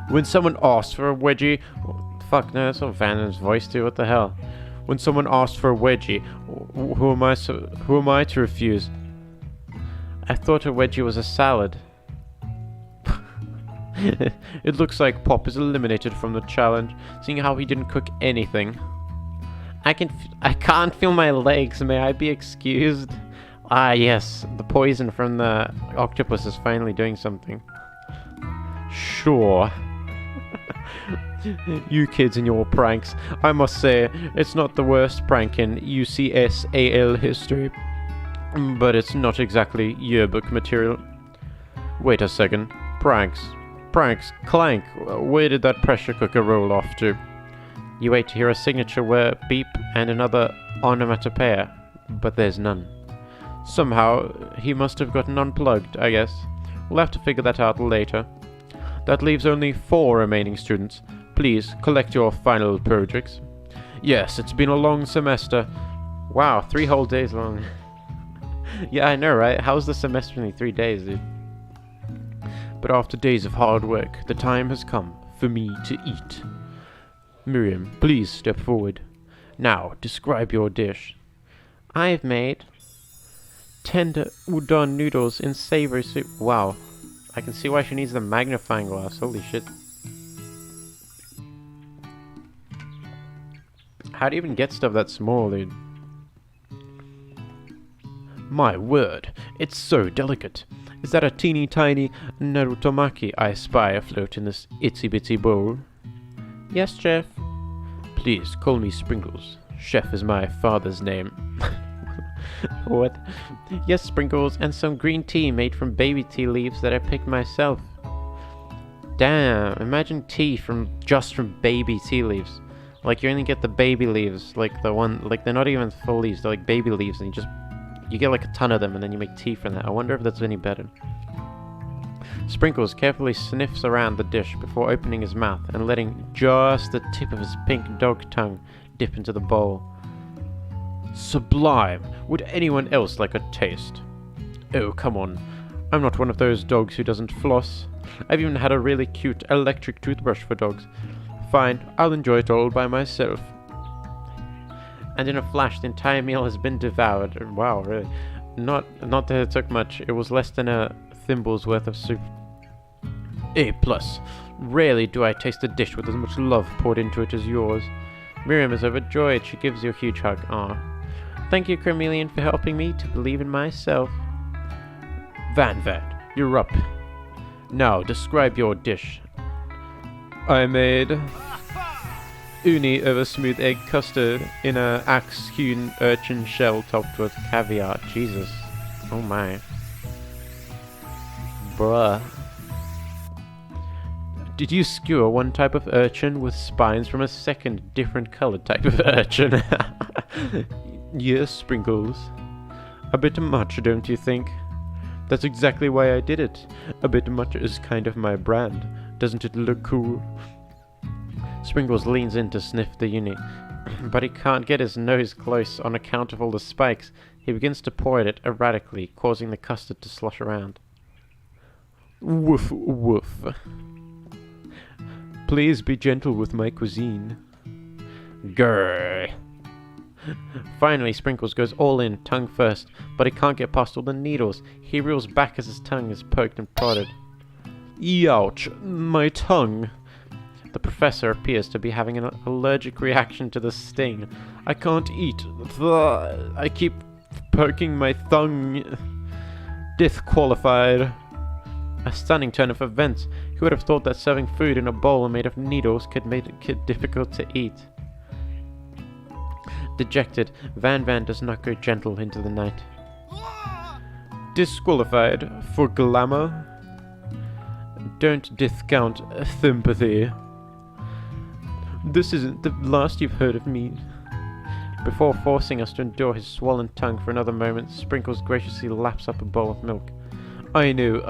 When someone asks for a wedgie... Fuck, no, that's what Van Van's voice do, what the hell? When someone asks for a wedgie, who am I to refuse? I thought a wedgie was a salad. It looks like Pop is eliminated from the challenge, seeing how he didn't cook anything. I can't feel my legs, may I be excused? Ah yes, the poison from the octopus is finally doing something. Sure. You kids and your pranks. I must say, it's not the worst prank in UCSAL history. But it's not exactly yearbook material. Wait a second. Pranks. Clank. Where did that pressure cooker roll off to? You wait to hear a signature where beep and another onomatopoeia, but there's none. Somehow, he must have gotten unplugged, I guess. We'll have to figure that out later. That leaves only 4 remaining students. Please, collect your final projects. Yes, it's been a long semester. Wow, 3 whole days long. Yeah, I know, right? How's the semester only 3 days, dude? But after days of hard work, the time has come for me to eat. Miriam, please step forward. Now, describe your dish. I've made tender udon noodles in savory soup. Wow. I can see why she needs the magnifying glass. Holy shit. How do you even get stuff that small, dude? My word, it's so delicate. Is that a teeny tiny narutomaki I spy afloat in this itsy bitsy bowl? Yes, Chef. Please call me Sprinkles. Chef is my father's name. What? Yes, Sprinkles, and some green tea made from baby tea leaves that I picked myself. Damn, imagine tea just from baby tea leaves. Like, you only get the baby leaves, like the one, like they're not even full leaves, they're like baby leaves, and you get like a ton of them, and then you make tea from that. I wonder if that's any better. Sprinkles carefully sniffs around the dish before opening his mouth and letting just the tip of his pink dog tongue dip into the bowl. Sublime! Would anyone else like a taste? Oh, come on. I'm not one of those dogs who doesn't floss. I've even had a really cute electric toothbrush for dogs. Fine, I'll enjoy it all by myself. And in a flash, the entire meal has been devoured. Wow, really. Not that it took much. It was less than a thimble's worth of soup. A+. Rarely do I taste a dish with as much love poured into it as yours. Miriam is overjoyed. She gives you a huge hug. Aw. Thank you, Carmelian, for helping me to believe in myself. Van Van, you're up. Now, describe your dish. I made uni over smooth egg custard in a axe-hewn urchin shell topped with caviar. Jesus. Oh my. Bruh. Did you skewer one type of urchin with spines from a second different colored type of urchin? Yes, Sprinkles. A bit much, don't you think? That's exactly why I did it. A bit much is kind of my brand. Doesn't it look cool? Sprinkles leans in to sniff the uni, but he can't get his nose close on account of all the spikes. He begins to pour at it erratically, causing the custard to slosh around. Woof, woof. Please be gentle with my cuisine. Grrr. Finally, Sprinkles goes all in, tongue first, but he can't get past all the needles. He reels back as his tongue is poked and prodded. Ouch, my tongue. The professor appears to be having an allergic reaction to the sting. I can't eat. I keep poking my thumb. Disqualified. A stunning turn of events. Who would have thought that serving food in a bowl made of needles could make it difficult to eat? Dejected, Van does not go gentle into the night. Disqualified for glamour? Don't discount sympathy. This isn't the last you've heard of me. Before forcing us to endure his swollen tongue for another moment, Sprinkles graciously laps up a bowl of milk. I know.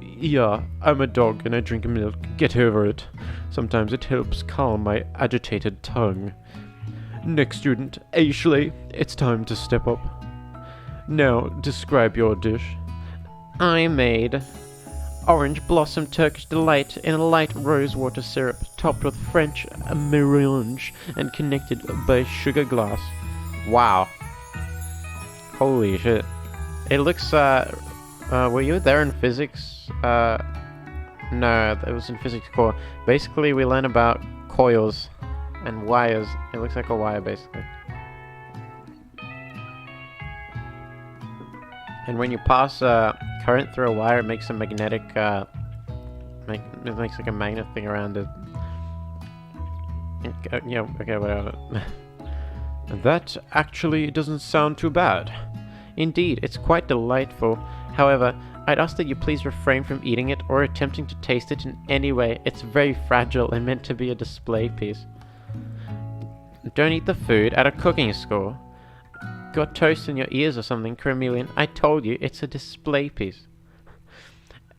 Yeah, I'm a dog and I drink milk. Get over it. Sometimes it helps calm my agitated tongue. Next student, Ashley, it's time to step up. Now, describe your dish. I made orange blossom Turkish delight in a light rosewater syrup, topped with French mélange and connected by a sugar glass. Wow. Holy shit. It looks, were you there in physics? No, it was in physics core. Basically, we learn about coils and wires. It looks like a wire, basically. And when you pass current through a wire, it makes a magnetic, it makes like a magnet thing around it. Yeah, okay, whatever. That actually doesn't sound too bad. Indeed, it's quite delightful. However, I'd ask that you please refrain from eating it or attempting to taste it in any way. It's very fragile and meant to be a display piece. Don't eat the food at a cooking school. Got toast in your ears or something, Chameleon? I told you, it's a display piece.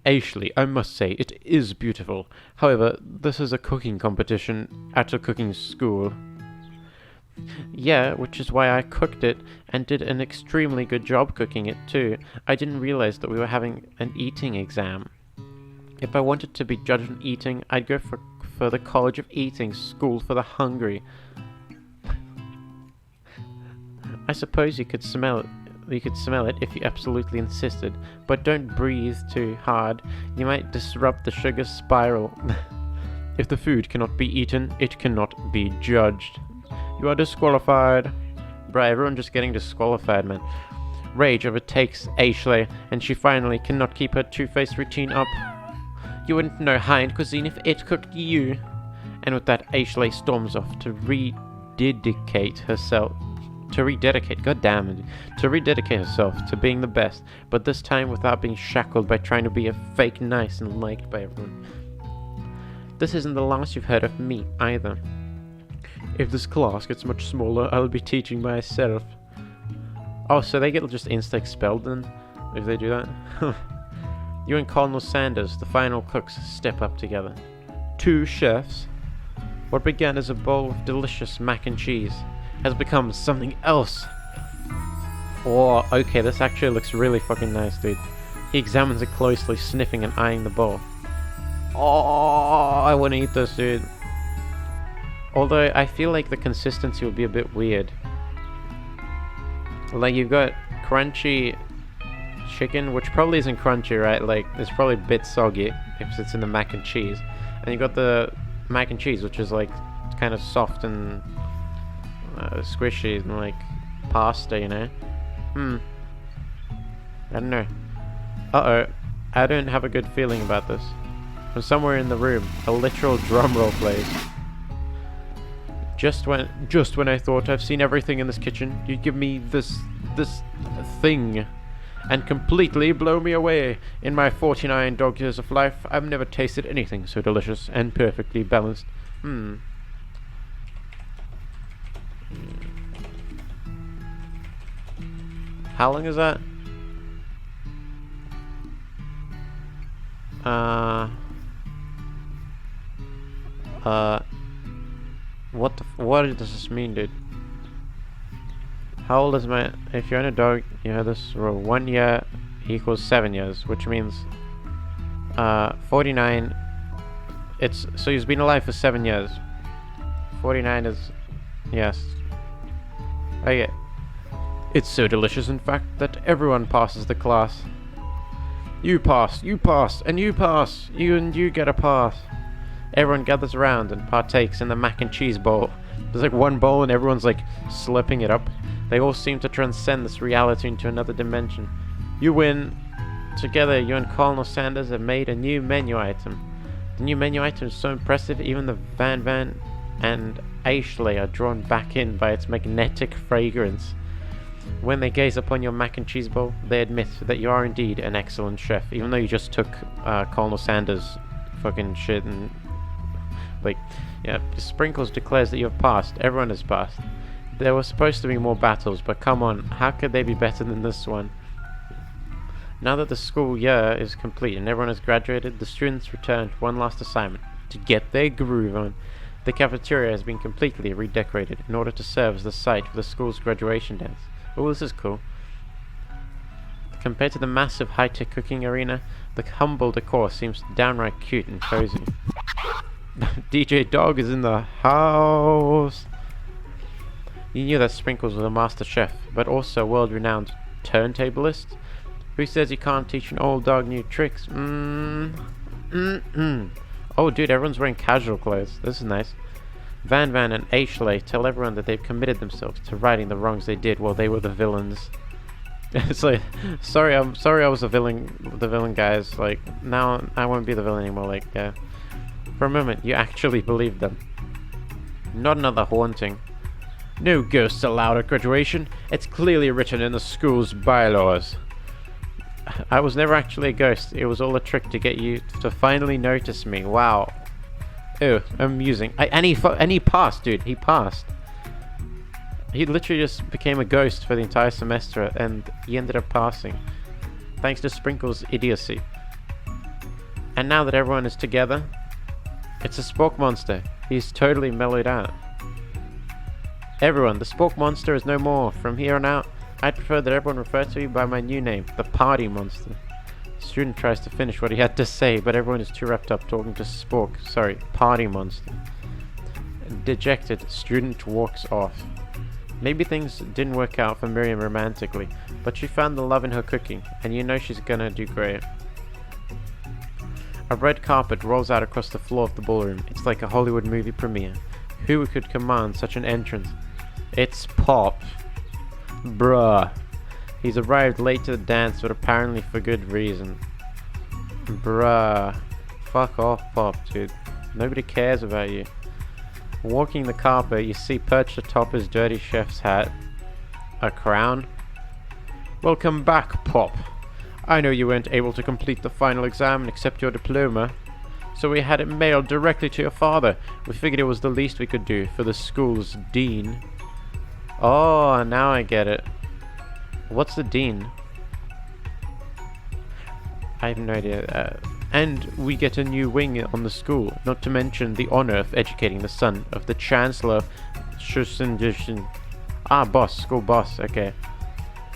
Ashley, I must say, it is beautiful. However, this is a cooking competition at a cooking school. Yeah, which is why I cooked it, and did an extremely good job cooking it too. I didn't realize that we were having an eating exam. If I wanted to be judged on eating, I'd go for the College of Eating, School for the Hungry. I suppose you could smell it. You could smell it if you absolutely insisted, but don't breathe too hard. You might disrupt the sugar spiral. If the food cannot be eaten, it cannot be judged. You are disqualified. Bruh, everyone just getting disqualified, man. Rage overtakes Ashley, and she finally cannot keep her two-faced routine up. You wouldn't know high-end cuisine if it cooked you. And with that, Ashley storms off to rededicate herself to rededicate herself to being the best, but this time without being shackled by trying to be a fake nice and liked by everyone. This isn't the last you've heard of me, either. If this class gets much smaller, I'll be teaching myself. Oh, so they get just insta-expelled then, if they do that? You and Colonel Sanders, the final cooks, step up together. Two chefs. What began as a bowl of delicious mac and cheese has become something else. Oh, okay, this actually looks really fucking nice, dude. He examines it closely, sniffing and eyeing the bowl. Oh, I want to eat this, dude. Although, I feel like the consistency would be a bit weird. Like, you've got crunchy chicken, which probably isn't crunchy, right? Like, it's probably a bit soggy if it's in the mac and cheese. And you've got the mac and cheese, which is like kind of soft and squishy and like pasta, you know? I don't know. Uh-oh. I don't have a good feeling about this. From somewhere in the room, a literal drum roll plays. Just when I thought I've seen everything in this kitchen, you give me this thing and completely blow me away. In my 49 dog years of life, I've never tasted anything so delicious and perfectly balanced. How long is that? What does this mean, dude? How old is my... If you own a dog, you have this rule. 1 year equals 7 years, which means 49... So he's been alive for 7 years. 49 is... Yes. Okay. It's so delicious, in fact, that everyone passes the class. You pass, and you pass. You get a pass. Everyone gathers around and partakes in the mac and cheese bowl. There's like one bowl and everyone's like slurping it up. They all seem to transcend this reality into another dimension. You win. Together, you and Colonel Sanders have made a new menu item. The new menu item is so impressive, even the Van Van and Ashley are drawn back in by its magnetic fragrance. When they gaze upon your mac and cheese bowl, they admit that you are indeed an excellent chef, even though you just took Colonel Sanders' fucking shit and... like, yeah, Sprinkles declares that you have passed. Everyone has passed. There were supposed to be more battles, but come on, how could they be better than this one? Now that the school year is complete and everyone has graduated, the students return to one last assignment, to get their groove on. The cafeteria has been completely redecorated in order to serve as the site for the school's graduation dance. Oh, this is cool. Compared to the massive high-tech cooking arena, the humble decor seems downright cute and cozy. DJ Dog is in the house! You knew that Sprinkles was a master chef, but also a world-renowned turntablist? Who says you can't teach an old dog new tricks? Oh, dude, everyone's wearing casual clothes. This is nice. Van Van and Ashley tell everyone that they've committed themselves to righting the wrongs they did while they were the villains. It's like, sorry I was the villain guys. Like, now I won't be the villain anymore. Like, yeah. For a moment, you actually believed them. Not another haunting. No ghosts allowed at graduation. It's clearly written in the school's bylaws. I was never actually a ghost. It was all a trick to get you to finally notice me. Wow. Oh, amusing. And he passed, dude. He passed. He literally just became a ghost for the entire semester, and he ended up passing. Thanks to Sprinkles' idiocy. And now that everyone is together, it's a Spork Monster. He's totally mellowed out. Everyone, the Spork Monster is no more. From here on out, I'd prefer that everyone refer to me by my new name, the Party Monster. The student tries to finish what he had to say, but everyone is too wrapped up talking to Party Monster. Dejected, student walks off. Maybe things didn't work out for Miriam romantically, but she found the love in her cooking, and you know she's gonna do great. A red carpet rolls out across the floor of the ballroom. It's like a Hollywood movie premiere. Who could command such an entrance? It's Pop. Bruh. He's arrived late to the dance, but apparently for good reason. Bruh. Fuck off, Pop, dude. Nobody cares about you. Walking the carpet, you see perched atop his dirty chef's hat a crown. Welcome back, Pop. I know you weren't able to complete the final exam and accept your diploma, so we had it mailed directly to your father. We figured it was the least we could do for the school's dean. Oh, now I get it. What's the dean? I have no idea. And we get a new wing on the school, not to mention the honor of educating the son of the Chancellor Schussen. Ah, boss, school boss, okay.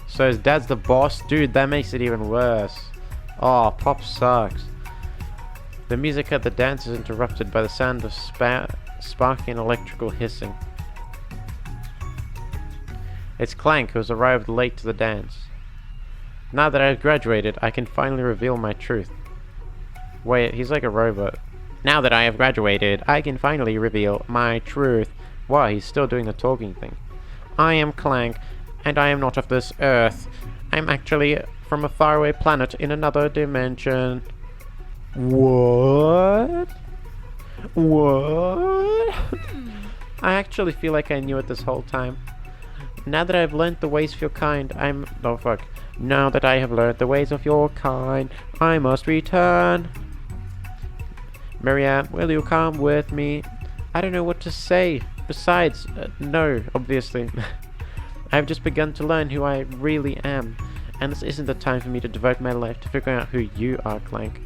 So his dad's the boss? Dude, that makes it even worse. Oh, Pop sucks. The music at the dance is interrupted by the sound of sparking electrical hissing. It's Clank, who has arrived late to the dance. Now that I've graduated, I can finally reveal my truth. Wait, he's like a robot. Now that I have graduated, I can finally reveal my truth. Wow, he's still doing the talking thing. I am Clank, and I am not of this earth. I'm actually from a faraway planet in another dimension. What? What? I actually feel like I knew it this whole time. Now that I've learnt the ways of your kind, oh fuck. Now that I have learnt the ways of your kind, I must return. Miriam, will you come with me? I don't know what to say. Besides, no, obviously. I've just begun to learn who I really am, and this isn't the time for me to devote my life to figuring out who you are, Clank.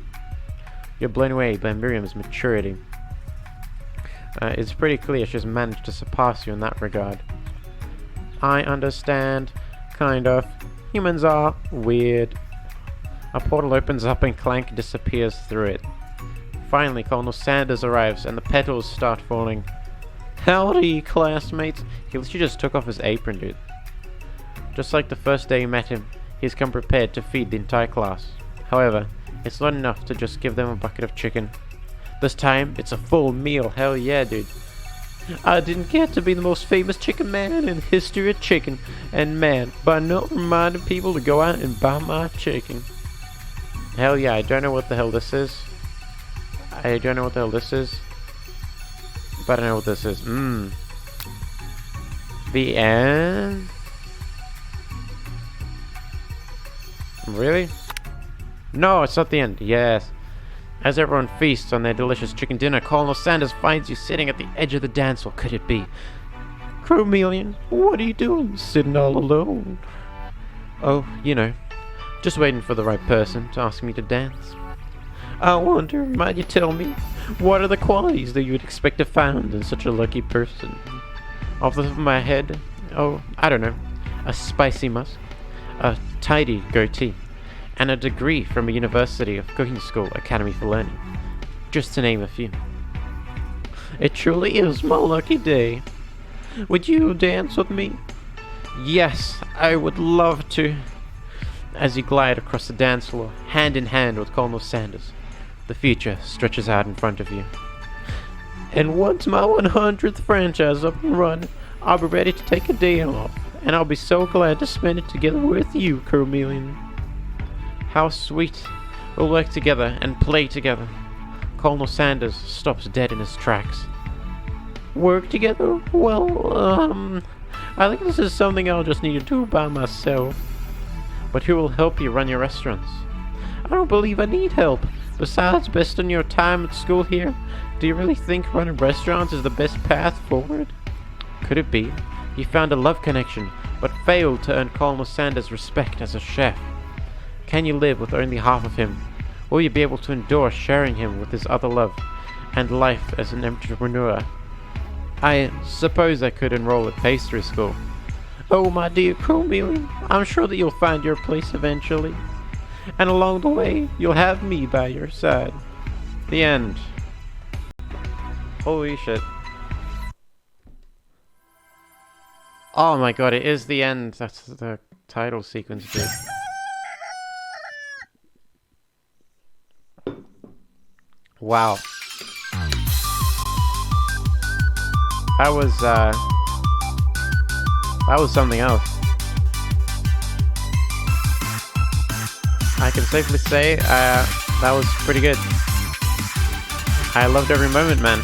You're blown away by Miriam's maturity. It's pretty clear she's managed to surpass you in that regard. I understand. Kind of. Humans are weird. A portal opens up and Clank disappears through it. Finally, Colonel Sanders arrives and the petals start falling. Howdy, classmates. He literally just took off his apron, dude. Just like the first day you met him, he's come prepared to feed the entire class. However, it's not enough to just give them a bucket of chicken. This time, it's a full meal. Hell yeah, dude. I didn't get to be the most famous chicken man in the history of chicken and man by not reminding people to go out and buy my chicken. Hell yeah, I don't know what the hell this is. But I know what this is. The end? Really? No, it's not the end. Yes. As everyone feasts on their delicious chicken dinner, Colonel Sanders finds you sitting at the edge of the dance. What could it be? Chromeleon, what are you doing sitting all alone? Oh, you know, just waiting for the right person to ask me to dance. I wonder, might you tell me, what are the qualities that you would expect to find in such a lucky person? Off the top of my head, oh, I don't know, a spicy musk, a tidy goatee, and a degree from a University of Cooking School Academy for Learning, just to name a few. It truly is my lucky day. Would you dance with me? Yes, I would love to. As you glide across the dance floor, hand in hand with Colonel Sanders, the future stretches out in front of you. And once my 100th franchise up and running, I'll be ready to take a day off, and I'll be so glad to spend it together with you, Chromeleon. How sweet. We'll work together and play together. Colonel Sanders stops dead in his tracks. Work together? Well, I think this is something I'll just need to do by myself. But who will help you run your restaurants? I don't believe I need help. Besides, based on your time at school here, do you really think running restaurants is the best path forward? Could it be you found a love connection, but failed to earn Colonel Sanders' respect as a chef? Can you live with only half of him? Will you be able to endure sharing him with his other love and life as an entrepreneur? I suppose I could enroll at pastry school. Oh, my dear Chromeleon, I'm sure that you'll find your place eventually. And along the way, you'll have me by your side. The end. Holy shit. Oh my god, it is the end. That's the title sequence bit. Wow. That was something else. I can safely say that was pretty good. I loved every moment, man.